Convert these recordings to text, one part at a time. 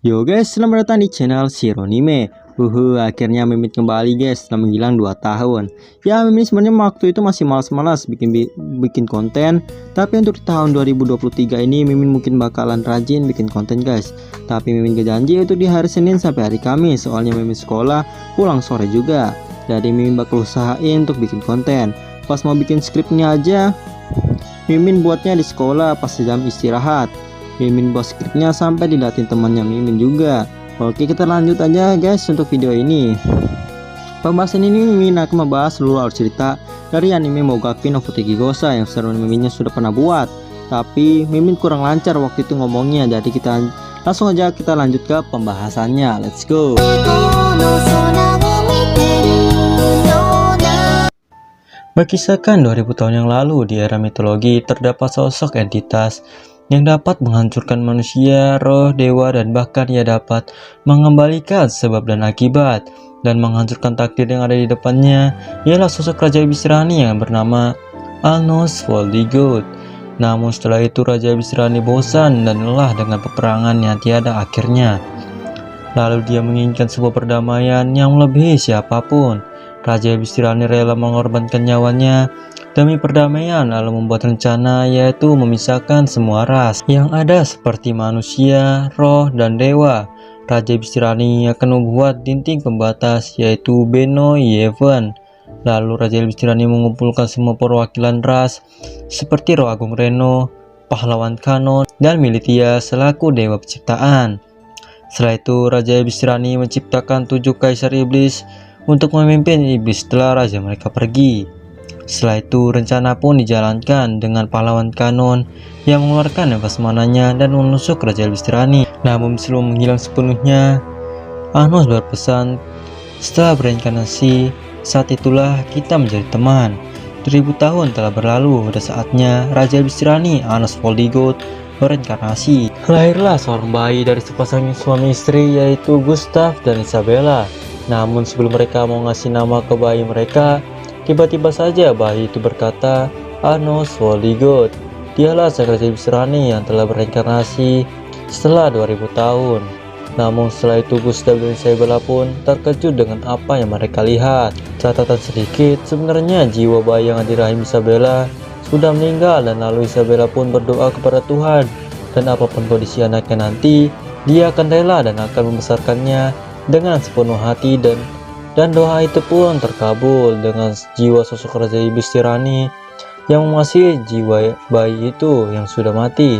Yo guys, selamat datang di channel Shironime. Akhirnya Mimin kembali guys setelah menghilang 2 tahun. Ya, Mimin sebenarnya waktu itu masih malas-malas bikin konten. Tapi untuk di tahun 2023 ini Mimin mungkin bakalan rajin bikin konten guys. Tapi Mimin gak janji untuk di hari Senin sampai hari Kamis, soalnya Mimin sekolah pulang sore juga. Jadi Mimin bakal usahain untuk bikin konten. Pas mau bikin skripnya aja, Mimin buatnya di sekolah pas jam istirahat. Mimin buat skripnya sampai diliatin temannya Mimin juga. Oke, kita lanjut aja guys untuk video ini. Pembahasan ini Mimin akan membahas seluruh alur cerita dari anime Mogaki no Futeiki Gosa yang seru Miminnya sudah pernah buat. Tapi Mimin kurang lancar waktu itu ngomongnya, jadi kita langsung aja kita lanjut ke pembahasannya. Let's go. Berkisahkan 2000 tahun yang lalu, di era mitologi terdapat sosok entitas yang dapat menghancurkan manusia, roh, dewa, dan bahkan ia dapat mengembalikan sebab dan akibat dan menghancurkan takdir yang ada di depannya. Ialah sosok Raja Ibis-Rani yang bernama Alnos Voldigoth. Namun setelah itu Raja Ibis-Rani bosan dan lelah dengan peperangan yang tiada akhirnya. Lalu dia menginginkan sebuah perdamaian yang melebihi siapapun. Raja Ibis-Rani rela mengorbankan nyawanya demi perdamaian, lalu membuat rencana, yaitu memisahkan semua ras yang ada seperti manusia, roh, dan dewa. Raja Ibis-Rani akan membuat dinding pembatas, yaitu Beno Yeven. Lalu Raja Ibis-Rani mengumpulkan semua perwakilan ras seperti Roh Agung Reno, pahlawan Kanon, dan Militia selaku dewa penciptaan. Setelah itu Raja Ibis-Rani menciptakan 7 kaisar iblis untuk memimpin iblis setelah raja mereka pergi. Setelah itu rencana pun dijalankan dengan pahlawan Kanon yang mengeluarkan nafas mananya dan menusuk Raja Ibis-Rani. Namun sebelum menghilang sepenuhnya, Anos berpesan, setelah bereinkarnasi, saat itulah kita menjadi teman. 2000 tahun telah berlalu, pada saatnya Raja Ibis-Rani, Anos Voldigoth, bereinkarnasi. Lahirlah seorang bayi dari sepasang suami istri, yaitu Gustav dan Isabella. Namun sebelum mereka mau ngasih nama ke bayi mereka, tiba-tiba saja bayi itu berkata, Anos Voldigoth, dialah sang Raja Ibis-Rani yang telah bereinkarnasi setelah 2000 tahun. Namun setelah itu Gustav dan Isabella pun terkejut dengan apa yang mereka lihat. Catatan sedikit, sebenarnya jiwa bayi yang ada di rahim Isabella sudah meninggal, dan lalu Isabella pun berdoa kepada Tuhan, dan apapun kondisi anaknya nanti, dia akan rela dan akan membesarkannya dengan sepenuh hati, dan doa itu pun terkabul dengan jiwa sosok Raja Ibis-Rani yang mengasihi jiwa bayi itu yang sudah mati.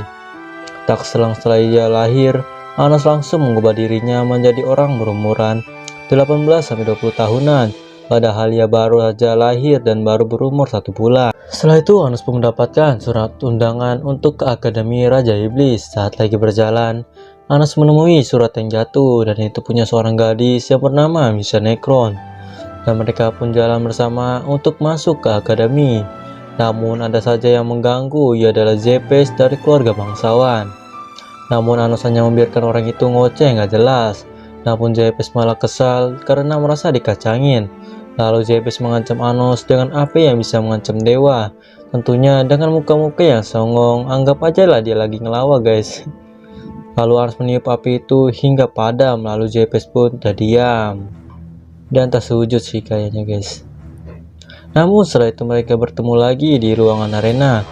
Tak selang setelah ia lahir, Anos langsung mengubah dirinya menjadi orang berumuran 18-20 tahunan, padahal ia baru saja lahir dan baru berumur 1 bulan. Setelah itu Anos pun mendapatkan surat undangan untuk ke Akademi Raja Iblis. Saat lagi berjalan, Anos menemui surat yang jatuh, dan itu punya seorang gadis yang bernama Misa Necron, dan mereka pun jalan bersama untuk masuk ke akademi. Namun ada saja yang mengganggu, ia adalah Zepes dari keluarga bangsawan. Namun Anos hanya membiarkan orang itu ngoceh nggak jelas. Namun Zepes malah kesal karena merasa dikacangin. Lalu Zepes mengancam Anos dengan api yang bisa mengancam dewa. Tentunya dengan muka-muka yang songong, anggap aja lah dia lagi ngelawak guys. Lalu Anos meniup api itu hingga padam, lalu Zepes pun terdiam dan tak sewujud sih kayaknya guys. Namun setelah itu mereka bertemu lagi di ruangan arena.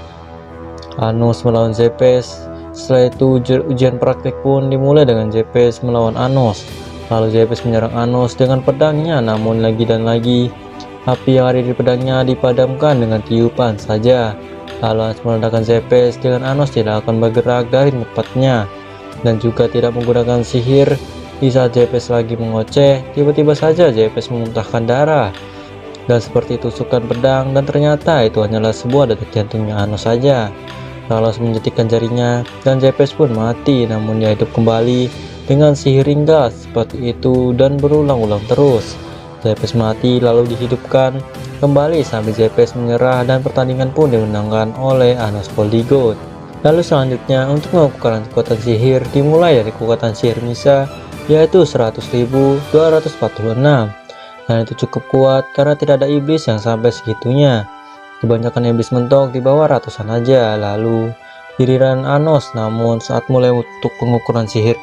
Anos melawan Zepes. Setelah itu ujian praktik pun dimulai dengan Zepes melawan Anos. Lalu Zepes menyerang Anos dengan pedangnya, namun lagi dan lagi api yang ada di pedangnya dipadamkan dengan tiupan saja. Lalu Anos meledakkan Zepes dengan Anos tidak akan bergerak dari tempatnya dan juga tidak menggunakan sihir. Di saat Zepes lagi mengoceh, tiba-tiba saja Zepes memuntahkan darah dan seperti tusukan pedang, dan ternyata itu hanyalah sebuah detak jantungnya Anos saja. Lalu menjentikan jarinya dan Zepes pun mati, namun dia hidup kembali dengan sihir ringkas seperti itu dan berulang-ulang terus. Zepes mati lalu dihidupkan kembali sampai Zepes menyerah, dan pertandingan pun dimenangkan oleh Anos Voldigoth. Lalu selanjutnya untuk mengukuran kekuatan sihir dimulai dari kekuatan sihir Misa, yaitu 100.246, dan itu cukup kuat karena tidak ada iblis yang sampai segitunya. Kebanyakan iblis mentok di bawah ratusan aja. Lalu giliran Anos, namun saat mulai untuk pengukuran sihir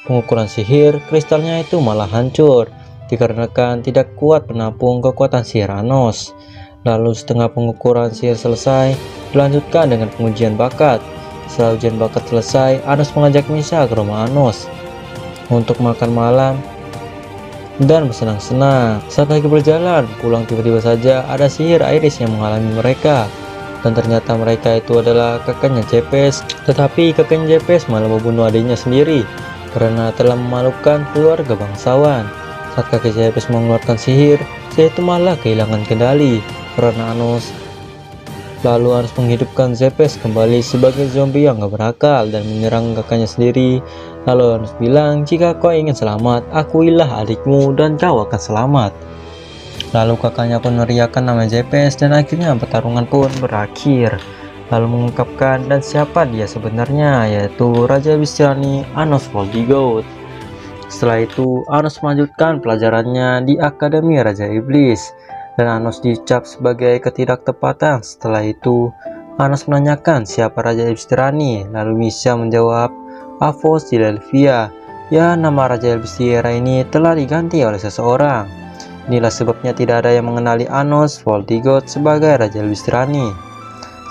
pengukuran sihir, kristalnya itu malah hancur dikarenakan tidak kuat menampung kekuatan sihir Anos. Lalu setelah pengukuran sihir selesai, dilanjutkan dengan pengujian bakat. Setelah ujian bakat selesai, Anos mengajak Misa ke rumah Anos untuk makan malam dan bersenang-senang. Saat lagi berjalan pulang, tiba-tiba saja ada sihir Iris yang mengalami mereka. Dan ternyata mereka itu adalah kakaknya Jepes. Tetapi kakaknya Jepes malah membunuh adiknya sendiri karena telah memalukan keluarga bangsawan. Saat kakek Jepes mengeluarkan sihir, saya itu malah kehilangan kendali karena Anos. Lalu Anos menghidupkan Jepes kembali sebagai zombie yang gak berakal dan menyerang kakaknya sendiri. Lalu Anos bilang, jika kau ingin selamat, akuilah adikmu dan kau akan selamat. Lalu kakaknya pun meneriakkan nama Jepes dan akhirnya pertarungan pun berakhir. Lalu mengungkapkan dan siapa dia sebenarnya, yaitu Raja Iblis Tirani Anos Voldigoth. Setelah itu Anos melanjutkan pelajarannya di Akademi Raja Iblis dan Anos dicap sebagai ketidaktepatan. Setelah itu Anos menanyakan siapa Raja Iblis Tirani, lalu Misa menjawab Avos Delphia. Ya, nama Raja Iblis Tirani ini telah diganti oleh seseorang. Inilah sebabnya tidak ada yang mengenali Anos Voldigoth sebagai Raja Iblis Tirani.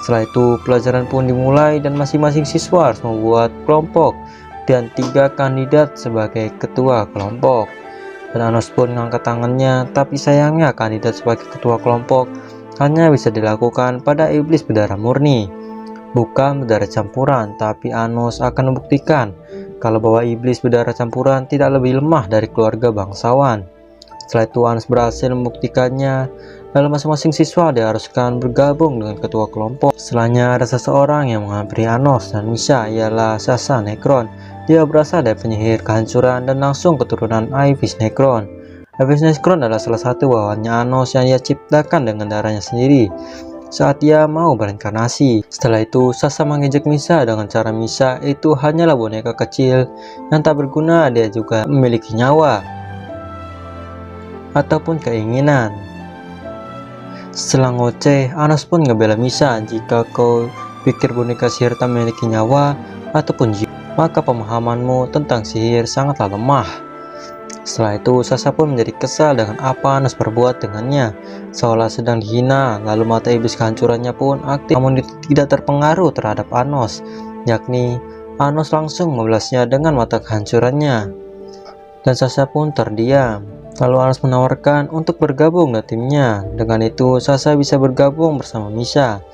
Setelah itu pelajaran pun dimulai dan masing-masing siswa harus membuat kelompok dan 3 kandidat sebagai ketua kelompok. Dan Anos pun mengangkat tangannya, tapi sayangnya kandidat sebagai ketua kelompok hanya bisa dilakukan pada iblis berdarah murni, bukan berdarah campuran. Tapi Anos akan membuktikan kalau bahwa iblis berdarah campuran tidak lebih lemah dari keluarga bangsawan. Setelah itu Anos berhasil membuktikannya. Lalu masing-masing siswa diharuskan bergabung dengan ketua kelompok. Setelahnya ada seseorang yang menghampiri Anos dan Misa, ialah Sasa Necron. Dia berasal dari penyihir kehancuran dan langsung keturunan Ivis Necron. Ivis Necron adalah salah satu bawahannya Anos yang ia ciptakan dengan darahnya sendiri saat ia mau berinkarnasi. Setelah itu Sasa mengejek Misa dengan cara Misa itu hanyalah boneka kecil yang tak berguna. Dia juga memiliki nyawa ataupun keinginan. Setelah ngoceh, Anos pun ngebela Misa, jika kau pikir boneka sihir tak memiliki nyawa ataupun jiwa, maka pemahamanmu tentang sihir sangatlah lemah. Setelah itu Sasa pun menjadi kesal dengan apa Anos perbuat dengannya, seolah sedang dihina. Lalu mata iblis kehancurannya pun aktif, namun tidak terpengaruh terhadap Anos, yakni Anos langsung membalasnya dengan mata kehancurannya dan Sasa pun terdiam. Lalu Anos menawarkan untuk bergabung dengan timnya. Dengan itu Sasa bisa bergabung bersama Misa.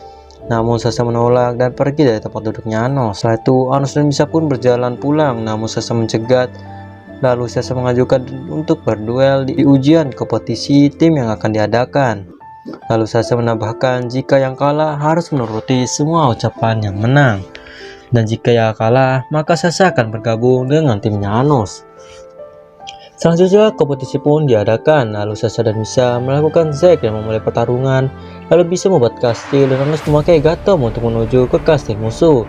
Namun Sasa menolak dan pergi dari tempat duduknya Anos. Setelah itu Anos dan Misa pun berjalan pulang, namun Sasa mencegat. Lalu Sasa mengajukan untuk berduel di ujian kompetisi tim yang akan diadakan. Lalu Sasa menambahkan jika yang kalah harus menuruti semua ucapan yang menang, dan jika yang kalah maka Sasa akan bergabung dengan timnya Anos. Selanjutnya kompetisi pun diadakan. Lalu Sasa dan Misa melakukan zek dan memulai pertarungan. Lalu Misa membuat kastil dan Anos memakai Gatom untuk menuju ke kastil musuh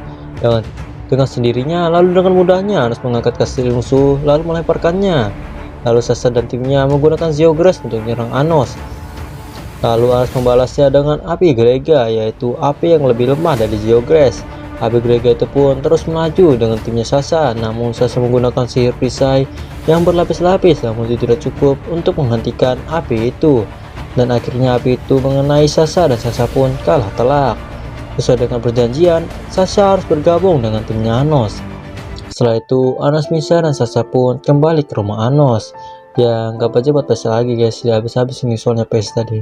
dengan sendirinya. Lalu dengan mudahnya Anos mengangkat kastil musuh lalu melemparkannya. Lalu Sasa dan timnya menggunakan Zeogras untuk menyerang Anos. Lalu Anos membalasnya dengan api Grega, yaitu api yang lebih lemah dari Zeogras. Api Grega itu pun terus melaju dengan timnya Sasa, namun Sasa menggunakan sihir perisai yang berlapis-lapis, namun itu tidak cukup untuk menghentikan api itu. Dan akhirnya api itu mengenai Sasa dan Sasa pun kalah telak. Sesuai dengan perjanjian, Sasa harus bergabung dengan timnya Anos. Setelah itu Anos, Misa, dan Sasa pun kembali ke rumah Anos. Ya nggak aja buat pesta lagi guys, ya habis-habis ini soalnya pesta deh.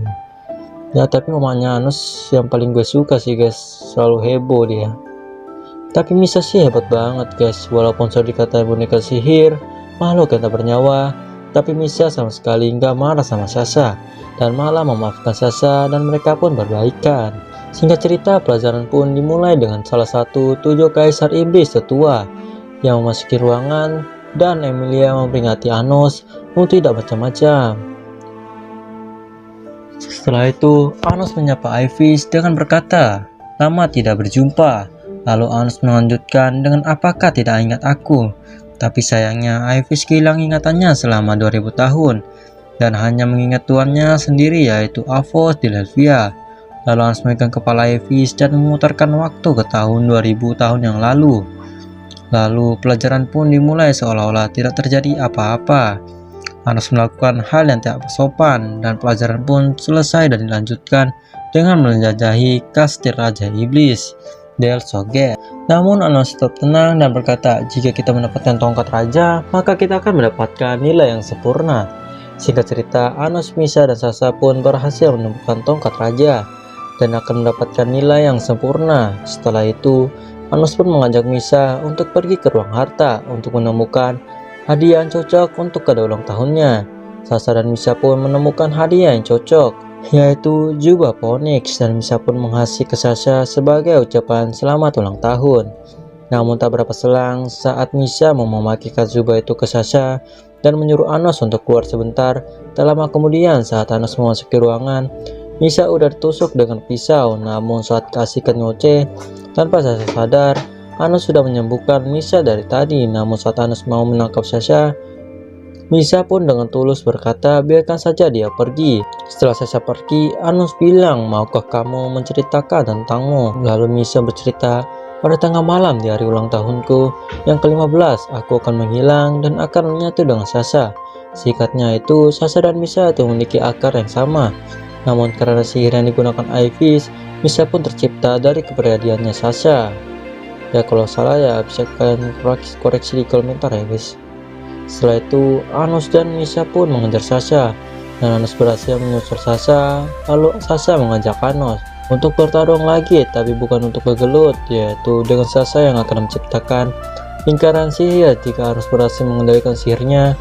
Ya tapi mamanya Anos yang paling gue suka sih guys, selalu heboh dia. Tapi Misa sih hebat banget guys, walaupun sudah dikatain boneka sihir, makhluk yang tak bernyawa, tapi Misa sama sekali nggak marah sama Sasa dan malah memaafkan Sasa dan mereka pun berbaikan. Singkat cerita, pelajaran pun dimulai dengan salah satu 7 kaisar iblis tetua yang memasuki ruangan dan Emilia memperingati Anos untuk tidak macam-macam. Setelah itu Anos menyapa Ivis dengan berkata, "Lama tidak berjumpa." Lalu Anos melanjutkan dengan, "Apakah tidak ingat aku?" Tapi sayangnya Ivis kehilangan ingatannya selama 2000 tahun dan hanya mengingat tuannya sendiri, yaitu Avos Delphia. Lalu Anos memegang kepala Ivis dan memutarkan waktu ke tahun 2000 tahun yang lalu. Lalu pelajaran pun dimulai seolah-olah tidak terjadi apa-apa. Anos melakukan hal yang tidak sopan dan pelajaran pun selesai dan dilanjutkan dengan menjelajahi kastil Raja Iblis, Del Soget. Namun Anos tetap tenang dan berkata, jika kita mendapatkan tongkat raja, maka kita akan mendapatkan nilai yang sempurna. Singkat cerita, Anos, Misa, dan Sasa pun berhasil menemukan tongkat raja dan akan mendapatkan nilai yang sempurna. Setelah itu, Anos pun mengajak Misa untuk pergi ke ruang harta untuk menemukan hadiah yang cocok untuk kado ulang tahunnya. Sasa dan Misa pun menemukan hadiah yang cocok, yaitu jubah Phoenix, dan Misa pun mengasih ke Sasa sebagai ucapan selamat ulang tahun. Namun tak berapa selang, saat Misa mau memakai jubah itu ke Sasa dan menyuruh Anos untuk keluar sebentar, tak lama kemudian saat Anos memasuki ruangan, Misa udah ditusuk dengan pisau. Namun saat kasihkan Nyoce, tanpa Sasa sadar, Anos sudah menyembuhkan Misa dari tadi. Namun saat Anos mau menangkap Sasa, Misa pun dengan tulus berkata, biarkan saja dia pergi. Setelah Sasa pergi, Anos bilang, maukah kamu menceritakan tentangmu? Lalu Misa bercerita, pada tengah malam di hari ulang tahunku yang ke-15, aku akan menghilang dan akan menyatu dengan Sasa. Singkatnya itu, Sasa dan Misa itu memiliki akar yang sama. Namun karena sihir yang digunakan Ivis, Misa pun tercipta dari kepribadiannya Sasa. Ya kalau salah ya bisa kalian koreksi di komentar ya guys. Setelah itu, Anos dan Misa pun mengejar Sasa, dan Anos berhasil menyusul Sasa. Lalu Sasa mengajak Anos untuk bertarung lagi, tapi bukan untuk bergelut, yaitu dengan Sasa yang akan menciptakan lingkaran sihir. Jika Anos berhasil mengendalikan sihirnya,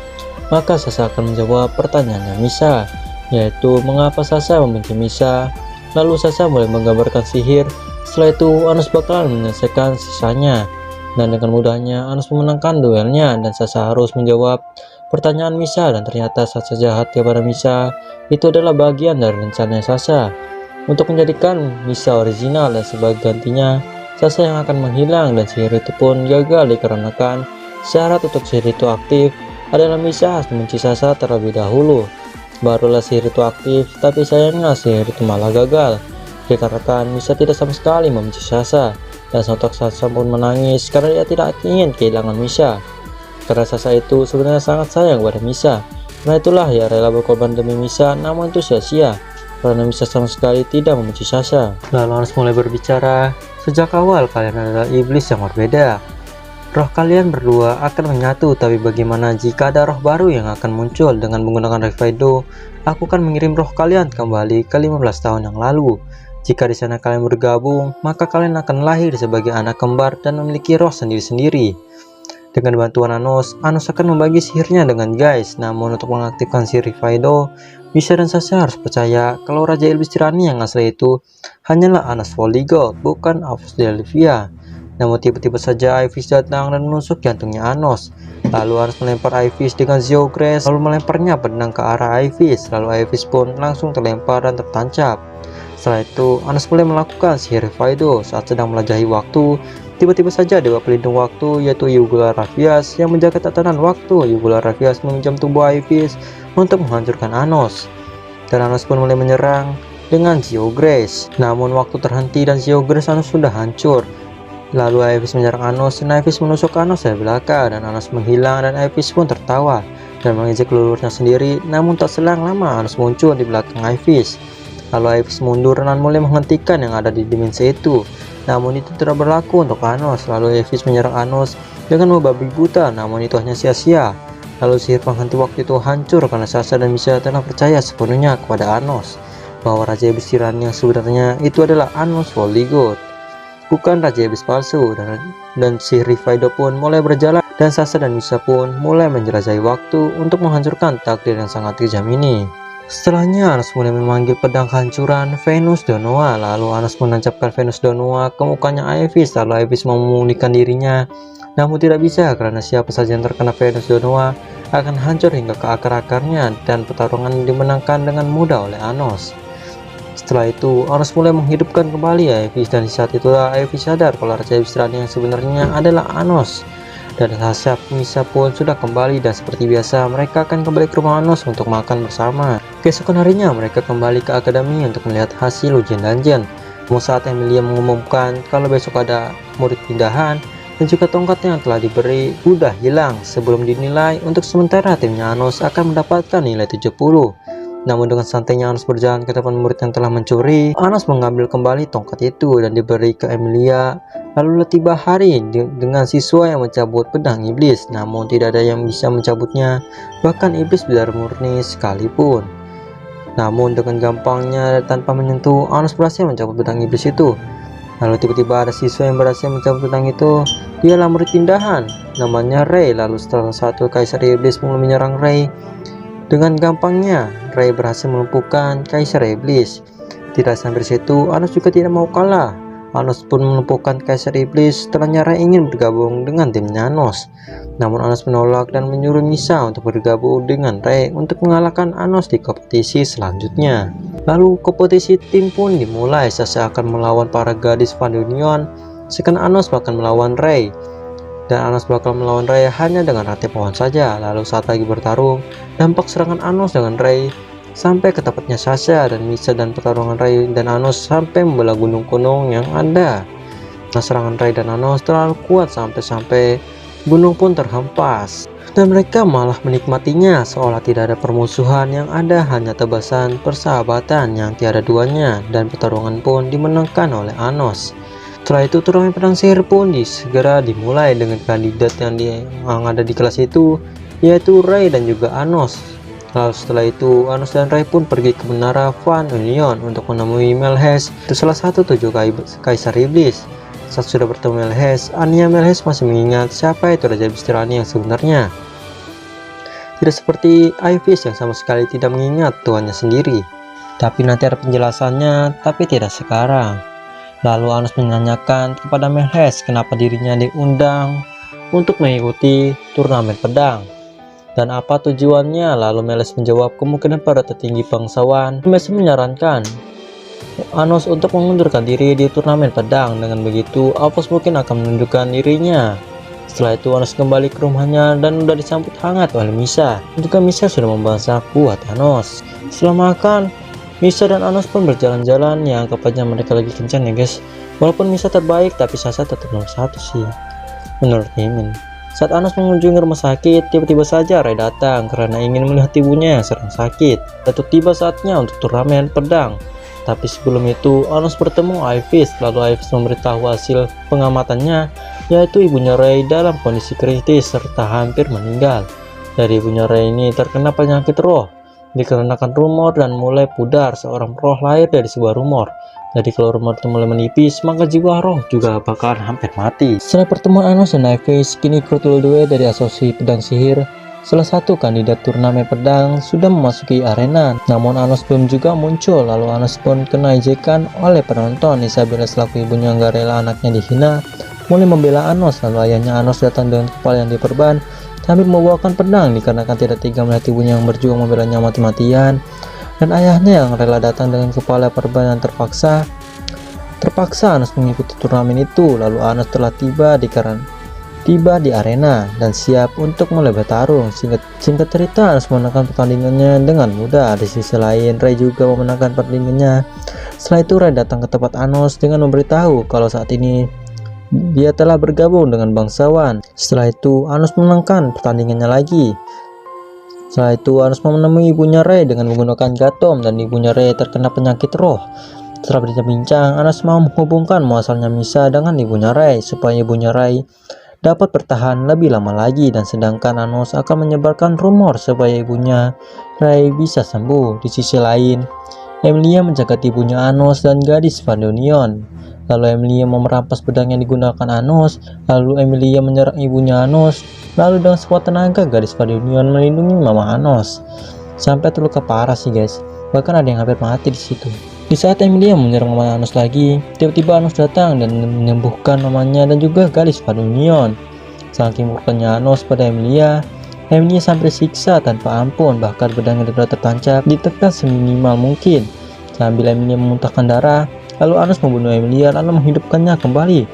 maka Sasa akan menjawab pertanyaannya Misa, yaitu mengapa Sasa membenci Misa. Lalu Sasa mulai menggambarkan sihir. Setelah itu Anos bakalan menyelesaikan sisanya, dan dengan mudahnya Anos memenangkan duelnya, dan Sasa harus menjawab pertanyaan Misa. Dan ternyata Sasa jahat kepada Misa itu adalah bagian dari rencana Sasa untuk menjadikan Misa original, dan sebagai gantinya Sasa yang akan menghilang, dan sihir itu pun gagal dikarenakan syarat untuk sihir itu aktif adalah Misa harus membenci Sasa terlebih dahulu, barulah sihir itu aktif. Tapi sayangnya sihir itu malah gagal dikarenakan Misa tidak sama sekali membenci Sasa, dan sontak Sasa pun menangis karena dia tidak ingin kehilangan Misa. Karena Sasa itu sebenarnya sangat sayang kepada Misa, karena itulah ia rela berkorban demi Misa. Namun itu sia-sia karena Misa sama sekali tidak membenci Sasa. Lalu Anos mulai berbicara, sejak awal kalian adalah iblis yang berbeda. Roh kalian berdua akan menyatu, tapi bagaimana jika ada roh baru yang akan muncul? Dengan menggunakan Revaido, aku akan mengirim roh kalian kembali ke 15 tahun yang lalu. Jika di sana kalian bergabung, maka kalian akan lahir sebagai anak kembar dan memiliki roh sendiri-sendiri. Dengan bantuan Anos akan membagi sihirnya dengan guys. Namun untuk mengaktifkan sihir Revaido, Misa dan Sasa harus percaya kalau Raja Iblis Tirani yang asli itu hanyalah Anos Voldigoth, bukan Avos Delphia. Namun tiba-tiba saja Ivis datang dan menusuk jantungnya Anos. Lalu Anos melempar Ivis dengan Zeogres, lalu melemparnya pedang ke arah Ivis. Lalu Ivis pun langsung terlempar dan tertancap. Setelah itu, Anos mulai melakukan sihir Revaido. Saat sedang melajahi waktu, tiba-tiba saja Dewa Pelindung Waktu, yaitu Yugula Rafias, yang menjaga tatanan waktu. Yugula Rafias meminjam tubuh Ivis untuk menghancurkan Anos, dan Anos pun mulai menyerang dengan Zeogres. Namun waktu terhenti dan Zeogres Anos sudah hancur. Lalu Ivis menyerang Anos, dan Ivis menusuk Anos dari belakang, dan Anos menghilang, dan Ivis pun tertawa dan mengejek leluhurnya sendiri. Namun tak selang lama Anos muncul di belakang Ivis. Lalu Ivis mundur dan mulai menghentikan yang ada di dimensi itu. Namun itu tidak berlaku untuk Anos. Lalu Ivis menyerang Anos dengan membabi buta, namun itu hanya sia-sia. Lalu sihir penghenti waktu itu hancur karena Sasa dan Misa telah percaya sepenuhnya kepada Anos bahwa Raja Iblis Tirani yang sebenarnya itu adalah Anos Voldigoth, bukan Raja Iblis palsu. Dan sihir Revaido pun mulai berjalan, dan Sasa dan Misa pun mulai menjelajahi waktu untuk menghancurkan takdir yang sangat kejam ini. Setelahnya Anos mulai memanggil pedang kehancuran Venus Donoa. Lalu Anos menancapkan Venus Donoa ke mukanya Ivis. Lalu Ivis mau memulihkan dirinya, namun tidak bisa karena siapa saja yang terkena Venus Donoa akan hancur hingga ke akar-akarnya, dan pertarungan dimenangkan dengan mudah oleh Anos. Setelah itu Anos mulai menghidupkan kembali Ivis, dan di saat itulah Ivis sadar kalau Raja Iblis Tirani yang sebenarnya adalah Anos. Dan Sasa Misa pun sudah kembali, dan seperti biasa mereka akan kembali ke rumah Anos untuk makan bersama. Keesokan harinya mereka kembali ke akademi untuk melihat hasil ujian dungeon. Saat Emilia mengumumkan kalau besok ada murid pindahan, dan juga tongkatnya yang telah diberi udah hilang sebelum dinilai untuk sementara timnya Anos akan mendapatkan nilai 70. Namun dengan santainya Anos berjalan ke depan murid yang telah mencuri, Anos mengambil kembali tongkat itu dan diberi ke Emilia. Lalu tiba hari dengan siswa yang mencabut pedang iblis, namun tidak ada yang bisa mencabutnya, bahkan iblis biar murni sekalipun. Namun dengan gampangnya tanpa menyentuh, Anos berhasil mencabut pedang iblis itu. Lalu tiba-tiba ada siswa yang berhasil mencabut pedang itu. Dialah murid pindahan, namanya Ray. Lalu setelah satu kaisar iblis mulai menyerang Ray, dengan gampangnya Ray berhasil melumpuhkan kaisar iblis. Tidak sampai di situ, Anos juga tidak mau kalah. Anos pun melumpuhkan kaisar iblis setelahnya Ray ingin bergabung dengan timnya Anos. Namun Anos menolak dan menyuruh Misa untuk bergabung dengan Ray untuk mengalahkan Anos di kompetisi selanjutnya. Lalu kompetisi tim pun dimulai. Sasha akan melawan para gadis Pandunion, sedangkan Anos akan melawan Ray. Dan Anos bakal melawan Ray hanya dengan rantai pohon saja. Lalu saat lagi bertarung, dampak serangan Anos dengan Ray sampai ke tempatnya Sasha dan Misa, dan pertarungan Ray dan Anos sampai membelah gunung-gunung yang ada. Nah, serangan Ray dan Anos terlalu kuat sampai gunung pun terhempas, dan mereka malah menikmatinya seolah tidak ada permusuhan, yang ada hanya tebasan persahabatan yang tiada duanya, dan pertarungan pun dimenangkan oleh Anos. Setelah itu turnamen pedang sihir pun segera dimulai dengan kandidat yang ada di kelas itu, yaitu Ray dan juga Anos. Lalu setelah itu Anos dan Ray pun pergi ke menara Van Union untuk menemui Melhes, itu salah satu 7 kaisar iblis. Saat sudah bertemu Melhes, Anya Melhes masih mengingat siapa itu Raja Iblis Tirani yang sebenarnya. Tidak seperti Ivis yang sama sekali tidak mengingat tuannya sendiri. Tapi nanti ada penjelasannya, tapi tidak sekarang. Lalu Anos menanyakan kepada Melhes kenapa dirinya diundang untuk mengikuti turnamen pedang dan apa tujuannya. Lalu Melhes menjawab kemungkinan para tertinggi bangsawan. Melhes menyarankan Anos untuk mengundurkan diri di turnamen pedang. Dengan begitu Anos mungkin akan menundukkan dirinya. Setelah itu Anos kembali ke rumahnya dan sudah disambut hangat oleh Misa. Juga Misa sudah membalas buat Anos. Setelah makan, Misa dan Anos pun berjalan-jalan, yang anggap aja mereka lagi kencan ya guys. Walaupun Misa terbaik, tapi Sasha tetap nomor 1 sih menurut Mimin. Saat Anos mengunjungi rumah sakit, tiba-tiba saja Ray datang karena ingin melihat ibunya yang sedang sakit. Lalu tiba saatnya untuk turnamen pedang. Tapi sebelum itu Anos bertemu Ivis. Lalu Ivis memberitahu hasil pengamatannya, yaitu ibunya Ray dalam kondisi kritis serta hampir meninggal. Dari ibunya Ray ini terkena penyakit roh, dikarenakan rumor dan mulai pudar. Seorang roh lahir dari sebuah rumor. Jadi kalau rumor itu mulai menipis, maka jiwa roh juga bakalan hampir mati. Setelah pertemuan Anos dan Ivis, kini Kurtul Due dari Asosiasi Pedang Sihir, salah satu kandidat turnamen pedang, sudah memasuki arena. Namun Anos belum juga muncul. Lalu Anos pun kena ejekan oleh penonton. Isabella selaku ibunya nggak rela anaknya dihina, mulai membela Anos. Lalu ayahnya Anos datang dengan kepala yang diperban sambil membawakan pedang, dikarenakan tidak tega melihat ibunya yang berjuang membelanya mati-matian. Dan ayahnya yang rela datang dengan kepala perban yang terpaksa Anos mengikuti turnamen itu. Lalu Anos telah tiba di arena dan siap untuk mulai bertarung. Singkat cerita, Anos memenangkan pertandingannya dengan mudah. Di sisi lain, Ray juga memenangkan pertandingannya. Setelah itu Ray datang ke tempat Anos dengan memberitahu kalau saat ini dia telah bergabung dengan bangsawan. Setelah itu Anos memenangkan pertandingannya lagi. Setelah itu Anos menemui ibunya Ray dengan menggunakan gatom, dan ibunya Ray terkena penyakit roh. Setelah berbincang, Anos mau menghubungkan muasalnya Misa dengan ibunya Ray supaya ibunya Ray dapat bertahan lebih lama lagi, dan sedangkan Anos akan menyebarkan rumor supaya ibunya Ray bisa sembuh. Di sisi lain, Emilia menjaga ibunya Anos dan gadis Pandunion. Lalu Emilia merampas pedang yang digunakan Anos. Lalu Emilia menyerang ibunya Anos. Lalu dengan sekuat tenaga gadis Pandunion melindungi mama Anos sampai terluka parah sih guys. Bahkan ada yang hampir mati di situ. Di saat Emilia menyerang mama Anos lagi, tiba-tiba Anos datang dan menyembuhkan mamanya dan juga gadis Pandunion. Saking murkanya Anos pada Emilia sampai disiksa tanpa ampun. Bahkan pedang yang sudah tertancap ditekan seminimal mungkin sambil Emilia memuntahkan darah. Lalu Anos membunuh Emilia lalu menghidupkannya kembali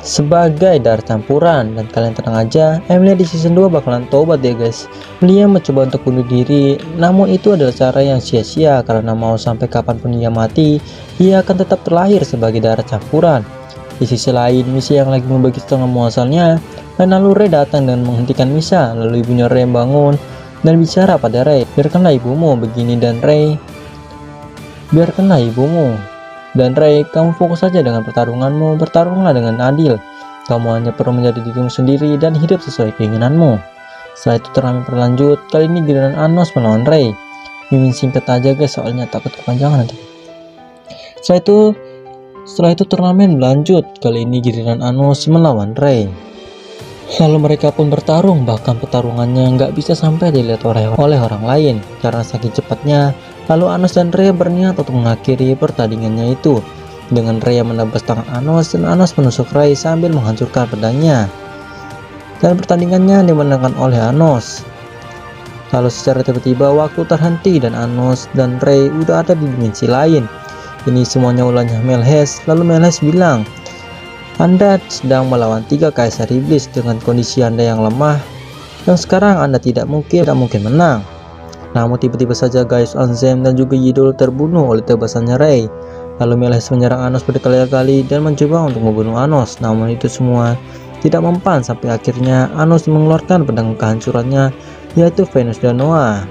sebagai darah campuran. Dan kalian tenang aja, Emilia di season 2 bakalan tobat ya guys. Emilia mencoba untuk bunuh diri, namun itu adalah cara yang sia-sia karena mau sampai kapanpun ia mati, ia akan tetap terlahir sebagai darah campuran. Di sisi lain, Misa yang lagi membagi setengah muasalnya, dan lalu Rey datang dan menghentikan Misa. Lalu ibunya Rey bangun dan bicara pada Rey, biarkanlah ibumu begini dan Rey, biarkanlah ibumu. Dan Rey, kamu fokus saja dengan pertarunganmu, bertarunglah dengan adil. Kamu hanya perlu menjadi dirimu sendiri dan hidup sesuai keinginanmu. Setelah itu turnamen berlanjut, kali ini giliran Anos melawan Rey. Mimin singkat aja guys, soalnya takut kepanjangan nanti. Setelah itu turnamen berlanjut, kali ini giliran Anos melawan Rey. Lalu mereka pun bertarung, bahkan pertarungannya nggak bisa sampai dilihat oleh orang lain karena saking cepatnya. Lalu Anos dan Rey berniat untuk mengakhiri pertandingannya itu dengan Rey yang menebas tangan Anos dan Anos menusuk Rey sambil menghancurkan pedangnya. Dan pertandingannya dimenangkan oleh Anos. Lalu secara tiba-tiba waktu terhenti dan Anos dan Rey udah ada di dimensi lain. Ini semuanya ulahnya Melhes. Lalu Melhes bilang, Anda sedang melawan 3 kaisar iblis dengan kondisi Anda yang lemah, dan sekarang Anda tidak mungkin menang. Namun tiba-tiba saja Gaius Ansem dan juga Yidol terbunuh oleh tebasannya Rey. Lalu Melhes menyerang Anos berkali-kali dan mencoba untuk membunuh Anos. Namun itu semua tidak mempan sampai akhirnya Anos mengeluarkan pedang kehancurannya, yaitu Venus dan Noah.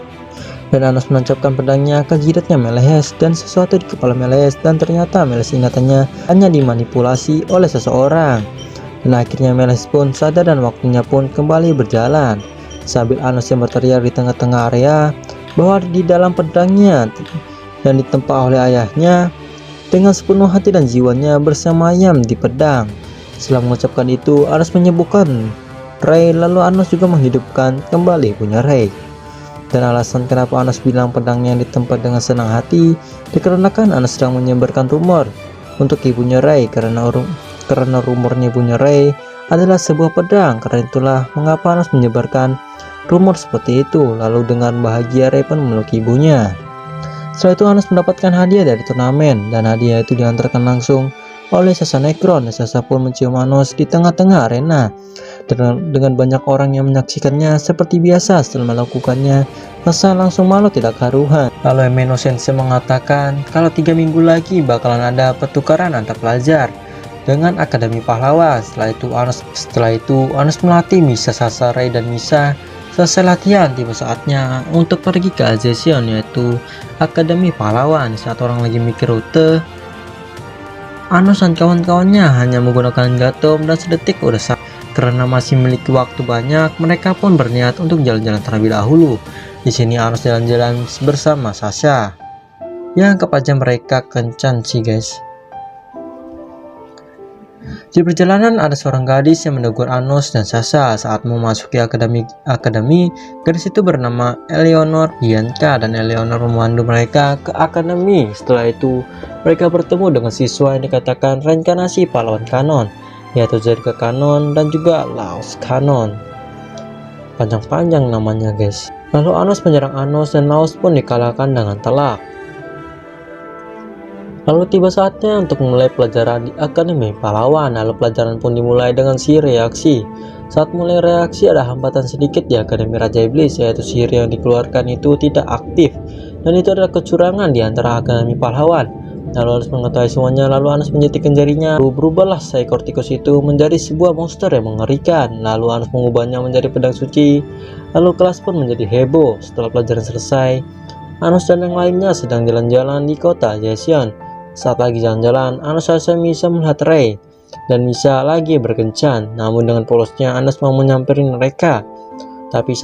Dan Anos menancapkan pedangnya ke jidatnya Melhes dan sesuatu di kepala Melhes, dan ternyata Melhes ingatannya hanya dimanipulasi oleh seseorang. Dan akhirnya Melhes pun sadar dan waktunya pun kembali berjalan. Sambil Anos yang berteriak di tengah-tengah area bahwa di dalam pedangnya dan ditempa oleh ayahnya dengan sepenuh hati dan jiwanya bersemayam di pedang. Setelah mengucapkan itu, Anos menyembuhkan Rey, lalu Anos juga menghidupkan kembali ibunya Rey. Dan alasan kenapa Anos bilang pedangnya ditempa dengan senang hati dikarenakan Anos sedang menyebarkan rumor untuk ibunya Rey, karena rumornya ibunya Rey adalah sebuah pedang. Karena itulah mengapa Anos menyebarkan rumor seperti itu. Lalu dengan bahagia Rey pun memeluk ibunya. Setelah itu Anos mendapatkan hadiah dari turnamen, dan hadiah itu diantarkan langsung oleh Sasa Necron. Sasa pun mencium Anos di tengah-tengah arena dengan banyak orang yang menyaksikannya. Seperti biasa setelah melakukannya, Sasa langsung malu tidak karuan. Lalu Emeno Sensei mengatakan kalau 3 minggu lagi bakalan ada pertukaran antar pelajar dengan Akademi Pahlawan. Setelah itu Anos melatih Misa, Sasa, Rey, dan Misa. Selesai latihan, tiba saatnya untuk pergi ke Alzesion, yaitu Akademi Pahlawan. Saat orang lagi mikir rute, Anos dan kawan-kawannya hanya menggunakan gatom dan sedetik udah sampai. Karena masih memiliki waktu banyak, mereka pun berniat untuk jalan-jalan terlebih dahulu. Di sini Anos jalan-jalan bersama Sasha. Ya, anggap aja mereka kencan sih guys. Di perjalanan ada seorang gadis yang menegur Anos dan Sasha saat memasuki akademi. Gadis itu bernama Eleanor Bianca, dan Eleanor memandu mereka ke akademi. Setelah itu mereka bertemu dengan siswa yang dikatakan reinkarnasi pahlawan kanon, yaitu Zerga Kanon dan juga Laos Kanon. Panjang-panjang namanya guys. Lalu Anos menyerang Anos dan Laos pun dikalahkan dengan telak. Lalu tiba saatnya untuk memulai pelajaran di Akademi Pahlawan. Lalu pelajaran pun dimulai dengan sihir reaksi. Saat mulai reaksi ada hambatan sedikit di Akademi Raja Iblis, yaitu sihir yang dikeluarkan itu tidak aktif, dan itu adalah kecurangan di antara Akademi Pahlawan. Lalu Anos mengetahui semuanya. Lalu Anos menyetikkan jarinya, lalu berubahlah seekor tikus itu menjadi sebuah monster yang mengerikan. Lalu Anos mengubahnya menjadi pedang suci. Lalu kelas pun menjadi heboh. Setelah pelajaran selesai, Anos dan yang lainnya sedang jalan-jalan di kota Alzesion. Saat lagi jalan-jalan, Anos rasa Misa melihat Rey, dan Misa lagi berkencan. Namun dengan polosnya Anos mau menyamperin mereka, tapi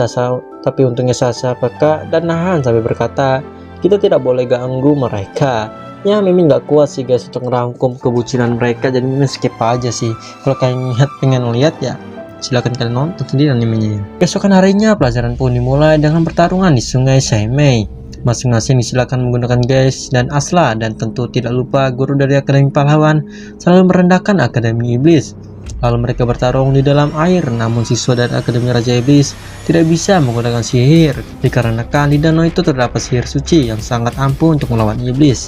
untungnya Sasa peka dan nahan sampai berkata, kita tidak boleh ganggu mereka. Ya, Mimin gak kuat sih guys untuk merangkum kebucinan mereka, jadi Mimin skip aja sih. Kalau kalian pengen lihat ya silahkan kalian nonton sendiri animenya. Keesokan harinya pelajaran pun dimulai dengan pertarungan di sungai Saimei. Masing-masing disilakan menggunakan gas dan asla, dan tentu tidak lupa guru dari Akademi Pahlawan selalu merendahkan Akademi Iblis. Lalu mereka bertarung di dalam air, namun siswa dari Akademi Raja Iblis tidak bisa menggunakan sihir dikarenakan di danau itu terdapat sihir suci yang sangat ampuh untuk melawan iblis.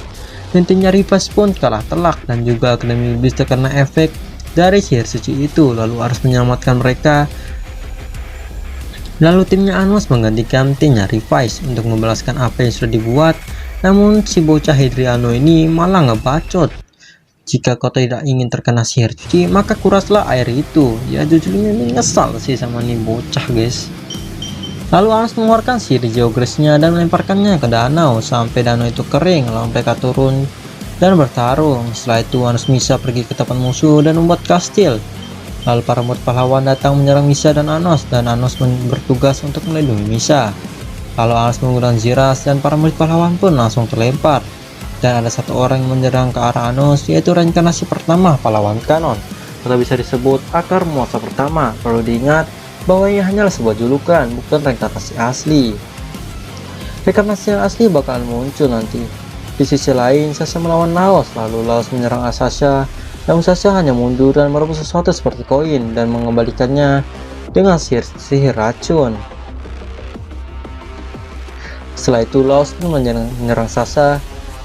Dan timnya Rivas pun kalah telak, dan juga Akademi Iblis terkena efek dari sihir suci itu. Lalu harus menyelamatkan mereka. Lalu timnya Anos menggantikan timnya Revise untuk membalaskan apa yang sudah dibuat. Namun si bocah Hydriano ini malah ngebacot Jika kau tidak ingin terkena sihir suci, maka kuraslah air itu. Ya jujurnya ini ngesal sih sama nih bocah guys. Lalu Anas mengeluarkan sihir geogresnya dan melemparkannya ke danau sampai danau itu kering. Lalu mereka turun dan bertarung. Setelah itu Anas Misa pergi ke tempat musuh dan membuat kastil. Lalu para murid pahlawan datang menyerang Misa dan Anos bertugas untuk melindungi Misa. Lalu Anas menggunakan Ziras dan para murid pahlawan pun langsung terlempar. Dan ada satu orang yang menyerang ke arah Anos, yaitu reinkarnasi pertama pahlawan kanon, atau bisa disebut akar muasa pertama. Perlu diingat bahwa ini hanyalah sebuah julukan, bukan reinkarnasi asli. Reinkarnasi yang asli bakalan muncul nanti. Di sisi lain, Sasha melawan Laos, lalu Laos menyerang Sasha, namun Sasha hanya mundur dan merebut sesuatu seperti koin dan mengembalikannya dengan sihir racun. Setelah itu Laos pun menyerang Sasha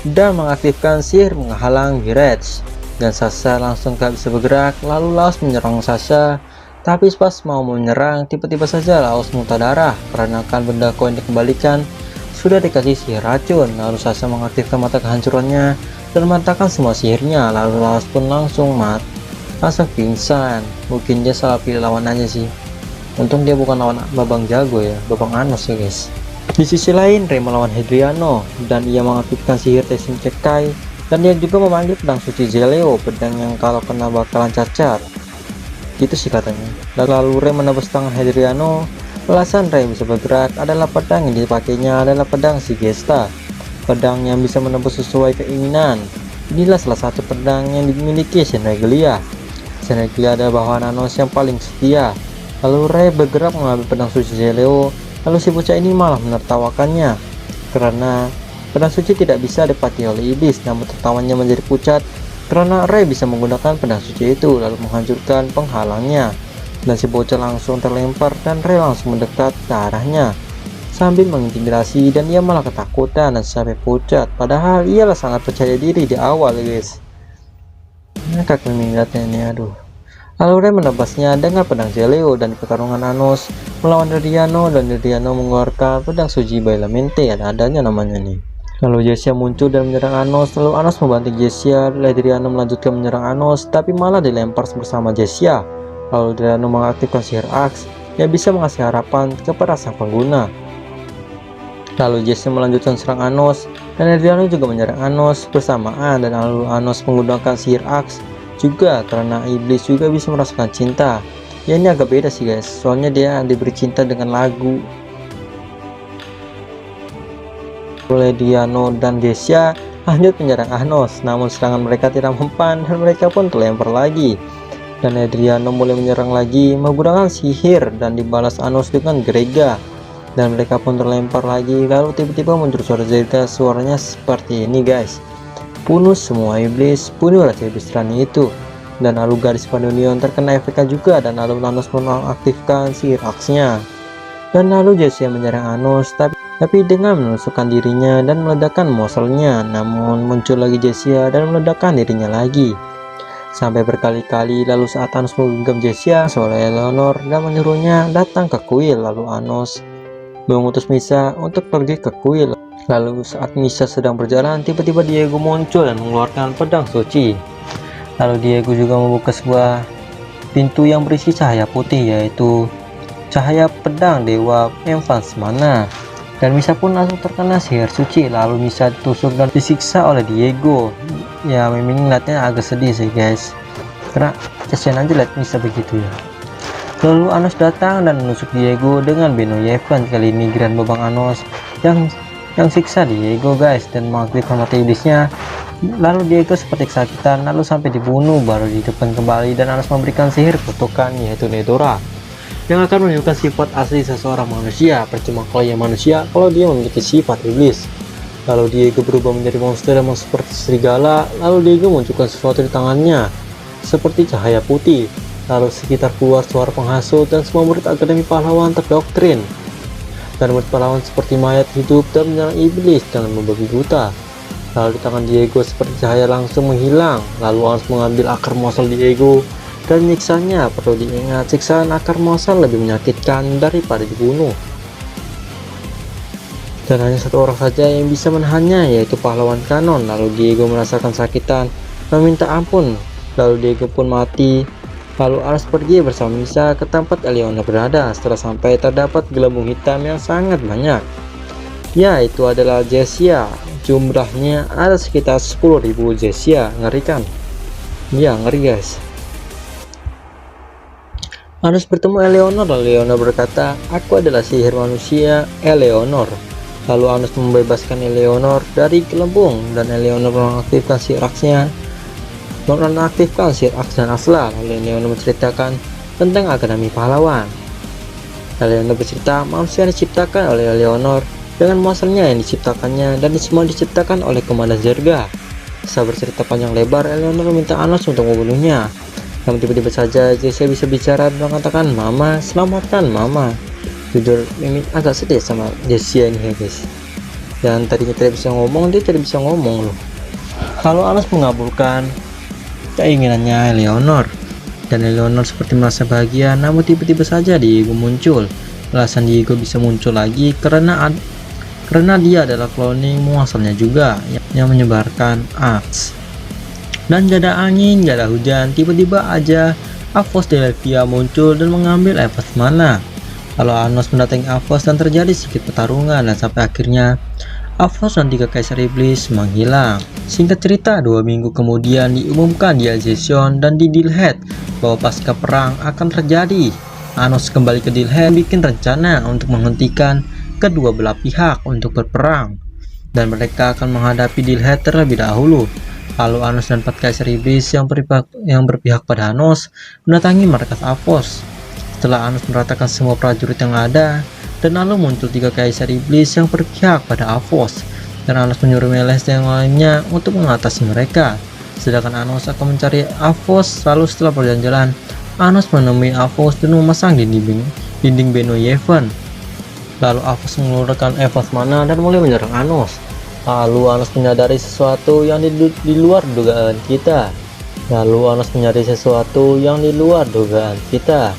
dan mengaktifkan sihir menghalang Mirage, dan Sasha langsung gak bisa bergerak. Lalu Laos menyerang Sasha, tapi pas mau menyerang tiba-tiba saja Laos muntah darah karena kan benda koin dikembalikan sudah dikasih sihir racun. Lalu Sasha mengaktifkan mata kehancurannya dan mematahkan semua sihirnya. Lalu Laos pun langsung pingsan. Mungkin dia salah pilih lawan aja sih. Untung dia bukan lawan Babang Jago ya, Babang Anos ya guys. Di sisi lain, Rey melawan Hedriano dan ia mengaktifkan sihir Tessin Cekai, dan dia juga memanggil pedang suci Zeleo, pedang yang kalau kena bakalan cacat. Gitu sih katanya. Lalu Rey menebas tangan Hedriano. Alasan Rey bisa bergerak adalah pedang yang dipakainya adalah pedang Sigesta, pedang yang bisa menembus sesuai keinginan. Inilah salah satu pedang yang dimiliki Shenreglia. Shenreglia adalah bawahan Anos yang paling setia. Lalu Rey bergerak mengambil pedang suci Zeleo. Lalu si bocah ini malah menertawakannya karena pedang suci tidak bisa dipati oleh iblis, namun tertawanya menjadi pucat karena Rey bisa menggunakan pedang suci itu lalu menghancurkan penghalangnya. Dan si bocah langsung terlempar dan Rey langsung mendekat ke arahnya sambil mengintimidasi, dan ia malah ketakutan dan sampai pucat, padahal ialah sangat percaya diri di awal guys. Ngakak melihatnya ini, aduh. Lalu Rey menebasnya dengan pedang Zeleo, dan pertarungan Anos melawan Hedriano, dan Hedriano mengeluarkan pedang suci Bailamenti, adanya namanya nih. Lalu Jessia muncul dan menyerang Anos, lalu Anos membanting Jessia. Hedriano melanjutkan menyerang Anos tapi malah dilempar bersama Jessia. Lalu Hedriano mengaktifkan sihir Aks yang bisa mengasih harapan kepada sang pengguna. Lalu Jessia melanjutkan serang Anos dan Hedriano juga menyerang Anos bersamaan, dan lalu Anos menggunakan sihir Aks juga karena iblis juga bisa merasakan cinta. Ya ini agak beda sih guys, soalnya dia diberi cinta dengan lagu. Hedriano dan Jessia lanjut menyerang Anos, namun serangan mereka tidak mempan dan mereka pun terlempar lagi. Dan Hedriano mulai menyerang lagi menggunakan sihir dan dibalas Anos dengan Grega, dan mereka pun terlempar lagi. Lalu tiba-tiba muncul suara Zeta, suaranya seperti ini guys: bunuh semua iblis, bunuh raja iblis tirani itu. Dan lalu garis Pandunion terkena efeknya juga, dan lalu Anos mengaktifkan sihir aksnya. Dan lalu Jessia menyerang Anos tapi dengan menusukkan dirinya dan meledakkan monsternya. Namun muncul lagi Jessia dan meledakkan dirinya lagi sampai berkali-kali. Lalu saat Anos menggenggam Jessia oleh Eleanor dan menyuruhnya datang ke kuil, lalu Anos mengutus Misa untuk pergi ke kuil. Lalu saat Misa sedang berjalan, tiba-tiba Diego muncul dan mengeluarkan pedang suci. Lalu Diego juga membuka sebuah pintu yang berisi cahaya putih, yaitu cahaya pedang Dewa Evans Mana. Dan Misa pun langsung terkena sihir suci. Lalu Misa ditusuk dan disiksa oleh Diego. Ya memang ngeliatnya agak sedih sih guys, karena kasihan aja lihat Misa begitu ya. Lalu Anos datang dan menusuk Diego dengan Beno Evans. Kali ini Grand Babang Anos yang siksa Diego guys dan mengaktifkan mata iblisnya. Lalu Diego seperti kesakitan lalu sampai dibunuh, baru dihidupkan kembali, dan Anos memberikan sihir kutukan yaitu Nedora yang akan menunjukkan sifat asli seseorang manusia. Percuma kalau ia manusia kalau dia memiliki sifat iblis. Lalu Diego berubah menjadi monster yang seperti serigala. Lalu Diego munculkan sesuatu di tangannya seperti cahaya putih. Lalu sekitar keluar suara penghasut dan semua murid Akademi Pahlawan terdoktrin. Dan murid pahlawan seperti mayat hidup dan menyerang iblis dengan membabi buta. Lalu di tangan Diego seperti cahaya langsung menghilang. Lalu Anos mengambil akar mosal Diego dan menyiksanya. Perlu diingat, siksaan akar mosal lebih menyakitkan daripada dibunuh. Dan hanya satu orang saja yang bisa menahannya, yaitu pahlawan kanon. Lalu Diego merasakan sakitan meminta ampun. Lalu Diego pun mati. Lalu Anas pergi bersama Misa ke tempat Eleanor berada. Setelah sampai terdapat gelembung hitam yang sangat banyak. Ya, itu adalah Jessia. Jumlahnya ada sekitar 10.000 Jessia. Ngeri kan? Ya, ngeri guys. Anas bertemu Eleanor. Lalu Eleanor berkata, "Aku adalah sihir manusia Eleanor." Lalu Anas membebaskan Eleanor dari gelembung dan Eleanor mengaktifkan sihir aksnya. Dan Asla. Lalu Eleanor menceritakan tentang Akademi Pahlawan. Eleanor bercerita manusia yang diciptakan oleh Eleanor dengan muasalnya yang diciptakannya dan semua diciptakan oleh Komandan Zerga. Setelah bercerita panjang lebar, Eleanor meminta Anas untuk membunuhnya. Namun tiba-tiba saja Jessia bisa bicara dan mengatakan, "Mama, selamatkan Mama." Jujur ini agak sedih sama Jessia ini ya guys. Dan tadinya tidak bisa ngomong, dia tidak bisa ngomong loh. Lalu Anas mengabulkan keinginannya Eleanor. Dan Eleanor seperti merasa bahagia, namun tiba-tiba saja Diego muncul. Alasan Diego bisa muncul lagi karena dia adalah cloning muasalnya juga yang menyebarkan aks. Dan gak ada angin, gak ada hujan, tiba-tiba aja Avos Delevia muncul dan mengambil Evos mana. Lalu Anos mendatangi Avos dan terjadi sedikit pertarungan dan sampai akhirnya Avos dan 3 Kaisar Iblis menghilang. Singkat cerita, 2 minggu kemudian diumumkan di Algecion dan di Dilhead bahwa pasca perang akan terjadi. Anos kembali ke Dilhead bikin rencana untuk menghentikan kedua belah pihak untuk berperang, dan mereka akan menghadapi Dilhead terlebih dahulu. Lalu Anos dan 4 Kaisar Iblis yang berpihak pada Anos mendatangi markas Avos. Setelah Anos meratakan semua prajurit yang ada, dan lalu muncul 3 Kaisar Iblis yang berpihak pada Avos, dan Anos menyuruh Meles yang lainnya untuk mengatasi mereka. Sedangkan Anos akan mencari Avos. Lalu setelah perjalanan, Anos menemui Avos dan memasang dinding Benoyeven. Lalu Avos mengeluarkan Evos mana dan mulai menyerang Anos. Lalu Anos menyadari sesuatu yang di luar dugaan kita.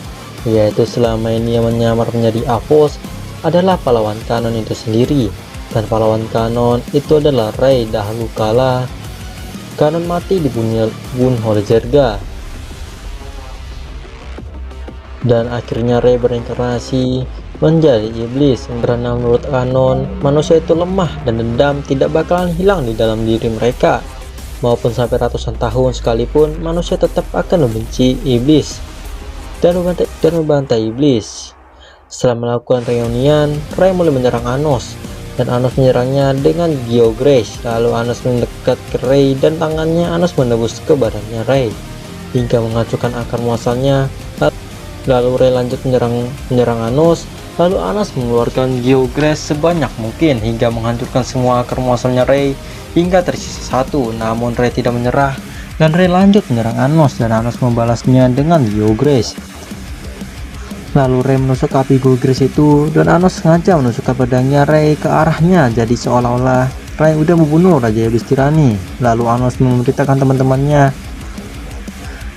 Yaitu selama ini yang menyamar menjadi Avos adalah pahlawan kanon itu sendiri. Dan pahlawan kanon itu adalah Rey dahulu kala. Kanon mati dibunuh oleh Zerga. Dan akhirnya Rey berinkarnasi menjadi iblis, karena menurut kanon manusia itu lemah dan dendam tidak bakalan hilang di dalam diri mereka. Maupun sampai ratusan tahun sekalipun, manusia tetap akan membenci iblis dan membantai iblis. Setelah melakukan reunian, Rey mulai menyerang Anos, dan Anos menyerangnya dengan Geograce. Lalu Anos mendekat ke Rey dan tangannya Anos menembus ke badannya Rey hingga menghancurkan akar muasalnya. Lalu Rey lanjut menyerang Anos. Lalu Anos mengeluarkan Geograce sebanyak mungkin hingga menghancurkan semua akar muasalnya Rey hingga tersisa 1. Namun Rey tidak menyerah dan Rey lanjut menyerang Anos, dan Anos membalasnya dengan Geograce. Lalu Rey menusuk api Geograce itu, dan Anos sengaja menusukkan pedangnya Rey ke arahnya, jadi seolah-olah Rey udah membunuh Raja Iblis Tirani. Lalu Anos memberitakan teman-temannya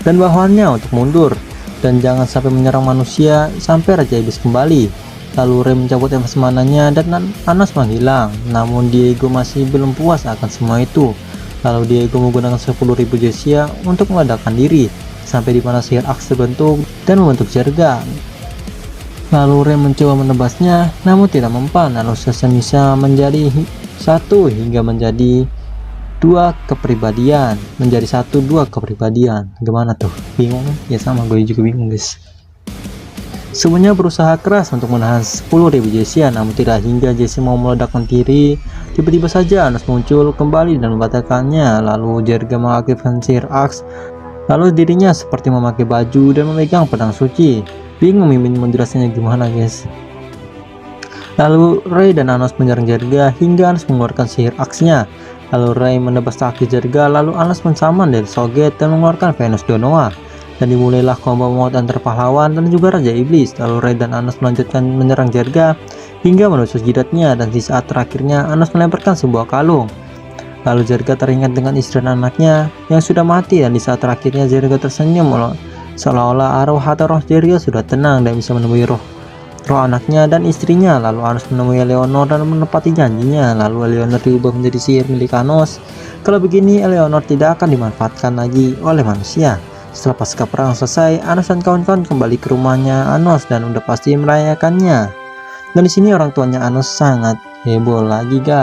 dan bawahannya untuk mundur dan jangan sampai menyerang manusia sampai Raja Iblis kembali. Lalu Rey mencabut Evos mananya dan Anos menghilang. Namun Diego masih belum puas akan semua itu. Lalu Diego menggunakan 10.000 Jessia untuk meledakkan diri sampai di mana sihir aks terbentuk dan membentuk Zerga. Lalu Rey mencoba menebasnya, namun tidak mempan. Lalu Misa menjadi 1 hingga menjadi 2 kepribadian, Gimana tuh? Bingung? Ya sama, gue juga bingung guys. Semuanya berusaha keras untuk menahan 10.000 Jessia, namun tidak. Hingga Jessia mau meledakkan diri, tiba-tiba saja Anos muncul kembali dan membatalkannya. Lalu Zerga mengaktifkan sihir aks. Lalu dirinya seperti memakai baju dan memegang pedang suci. Bingung mimin menjelaskannya gimana guys. Lalu Rey dan Anos menyerang Zerga hingga Anos mengeluarkan sihir aksnya. Lalu Rey menebas kaki Zerga. Lalu Anos mensaman dari Soget dan mengeluarkan Venus Donoa. Dan dimulailah combo maut antar pahlawan dan juga Raja Iblis. Lalu Rey dan Anos melanjutkan menyerang Zerga hingga menusuk jidatnya, dan di saat terakhirnya Anos melemparkan sebuah kalung. Lalu Zerga teringat dengan istri dan anaknya yang sudah mati, dan di saat terakhirnya Zerga tersenyum seolah-olah arwah atau roh Zerga sudah tenang dan bisa menemui roh roh anaknya dan istrinya. Lalu Anos menemui Eleanor dan menepati janjinya. Lalu Eleanor diubah menjadi sihir milik Anos. Kalau begini, Eleanor tidak akan dimanfaatkan lagi oleh manusia. Setelah pasca perang selesai, Anos dan kawan-kawan kembali ke rumahnya Anos dan udah pasti merayakannya. Dan di sini orang tuanya Anos sangat heboh lagi guys.